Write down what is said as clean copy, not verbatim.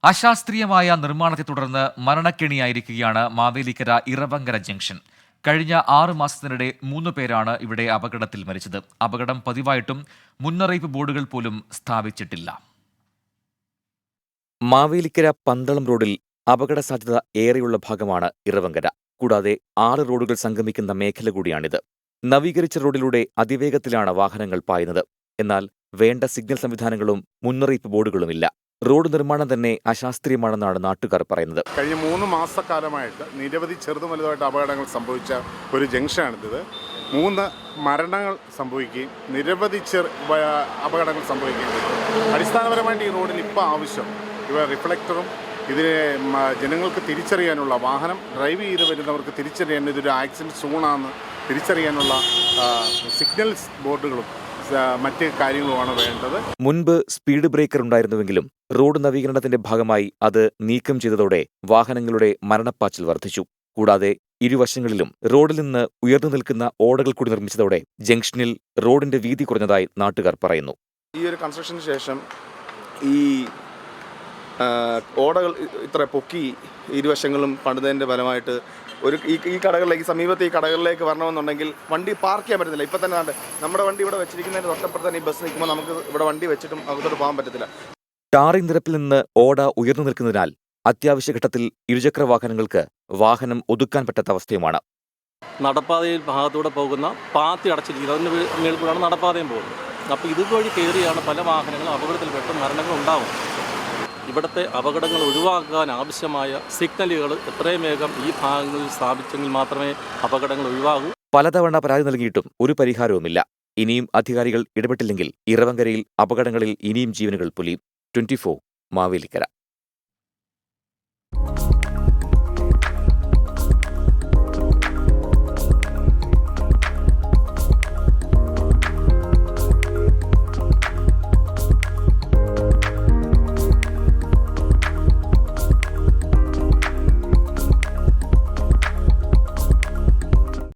അശാസ്ത്രീയമായ നിർമ്മാണത്തെ തുടർന്ന് മരണക്കെണിയായിരിക്കുകയാണ് മാവേലിക്കര ഇറവങ്കര ജംഗ്ഷൻ. കഴിഞ്ഞ 6 മാസത്തിനിടെ 3 പേരാണ് ഇവിടെ അപകടത്തിൽ മരിച്ചത്. അപകടം പതിവായിട്ടും മുന്നറിയിപ്പ് ബോർഡുകൾ പോലും സ്ഥാപിച്ചിട്ടില്ല. മാവേലിക്കര പന്തളം റോഡിൽ അപകട സാധ്യത ഏറെയുള്ള ഭാഗമാണ് ഇറവങ്കര. കൂടാതെ 6 റോഡുകൾ സംഗമിക്കുന്ന മേഖല കൂടിയാണിത്. നവീകരിച്ച റോഡിലൂടെ അതിവേഗത്തിലാണ് വാഹനങ്ങൾ പായുന്നത്. എന്നാൽ വേണ്ട സിഗ്നൽ സംവിധാനങ്ങളും മുന്നറിയിപ്പ് ബോർഡുകളുമില്ല. റോഡ് നിർമ്മാണം തന്നെ അശാസ്ത്രീയമാണെന്നാണ് നാട്ടുകാർ പറയുന്നത്. കഴിഞ്ഞ 3 മാസക്കാലമായിട്ട് നിരവധി ചെറുതും വലുതായിട്ട് അപകടങ്ങൾ സംഭവിച്ച ഒരു ജംഗ്ഷനാണിത്. 3 മരണങ്ങൾ സംഭവിക്കുകയും നിരവധി അപകടങ്ങൾ സംഭവിക്കുകയും ചെയ്തു. അടിസ്ഥാനപരമായിട്ട് ഈ റോഡിന് ഇപ്പോൾ ആവശ്യം റിഫ്ലക്ടറും ഇതിനെ ജനങ്ങൾക്ക് തിരിച്ചറിയാനുള്ള, വാഹനം ഡ്രൈവ് ചെയ്ത് വരുന്നവർക്ക് തിരിച്ചറിയാൻ ഇതൊരു ആക്സിഡൻറ്റ് സോണാണെന്ന് തിരിച്ചറിയാനുള്ള സിഗ്നൽസ് ബോർഡുകളും മറ്റ് കാര്യങ്ങളുമാണ് വേണ്ടത്. മുൻപ് സ്പീഡ് ബ്രേക്കർ ഉണ്ടായിരുന്നുവെങ്കിലും റോഡ് നവീകരണത്തിന്റെ ഭാഗമായി അത് നീക്കം ചെയ്തതോടെ വാഹനങ്ങളുടെ മരണപ്പാച്ചിൽ വർദ്ധിച്ചു. കൂടാതെ ഇരുവശങ്ങളിലും റോഡിൽ നിന്ന് ഉയർന്നു നിൽക്കുന്ന ഓടകൾ കൂടി നിർമ്മിച്ചതോടെ ജംഗ്ഷനിൽ റോഡിന്റെ വീതി കുറഞ്ഞതായി നാട്ടുകാർ പറയുന്നു. ഈ ഒരു കൺസ്ട്രക്ഷന് ശേഷം ഈ ഓടകൾ ഇത്ര പൊക്കി ഇരുവശങ്ങളും പണിതതിൻ്റെ ഫലമായിട്ട് ഈ കടകളിലേക്ക്, സമീപത്തെ ഈ കടകളിലേക്ക് വരണമെന്നുണ്ടെങ്കിൽ വണ്ടി പാർക്ക് ചെയ്യാൻ പറ്റുന്നില്ല. ഇപ്പം തന്നെ നമ്മുടെ വണ്ടി ഇവിടെ വെച്ചിരിക്കുന്നതിന് തൊട്ടപ്പുറത്ത് തന്നെ ഈ ബസ് നിൽക്കുമ്പോൾ നമുക്ക് ഇവിടെ വണ്ടി വെച്ചിട്ടും അകത്തോട്ട് പോകാൻ പറ്റത്തില്ല. ടാറിംഗ് നിരപ്പിൽ നിന്ന് ഓട ഉയർന്നു നിൽക്കുന്നതിനാൽ അത്യാവശ്യ ഘട്ടത്തിൽ ഇരുചക്ര വാഹനങ്ങൾക്ക് വാഹനം ഒതുക്കാൻ പറ്റാത്ത അവസ്ഥയുമാണ്. നടപ്പാതയിൽ ഭാഗത്തൂടെ പോകുന്ന പാത്തി അടച്ചിരിക്കുന്നത്, അതിൻ്റെ മേളിൽ കൂടെയാണ് നടപ്പാതയും പോകുന്നത്. അപ്പോൾ ഇതുവഴി കയറിയാണ് പല വാഹനങ്ങളും അപകടത്തിൽപ്പെട്ട് മരണങ്ങൾ ഉണ്ടാകും. ഇവിടുത്തെ അപകടങ്ങൾ ഒഴിവാക്കാൻ ആവശ്യമായ സിഗ്നലുകൾ എത്രയും വേഗം ഈ ഭാഗങ്ങളിൽ സ്ഥാപിച്ചെങ്കിൽ മാത്രമേ അപകടങ്ങൾ ഒഴിവാകൂ. പലതവണ പരാതി നൽകിയിട്ടും ഒരു പരിഹാരവുമില്ല. ഇനിയും അധികാരികൾ ഇടപെട്ടില്ലെങ്കിൽ ഇറവങ്കരയിൽ അപകടങ്ങളിൽ ഇനിയും ജീവനുകൾ പൊലിയും. 24 മാവേലിക്കര.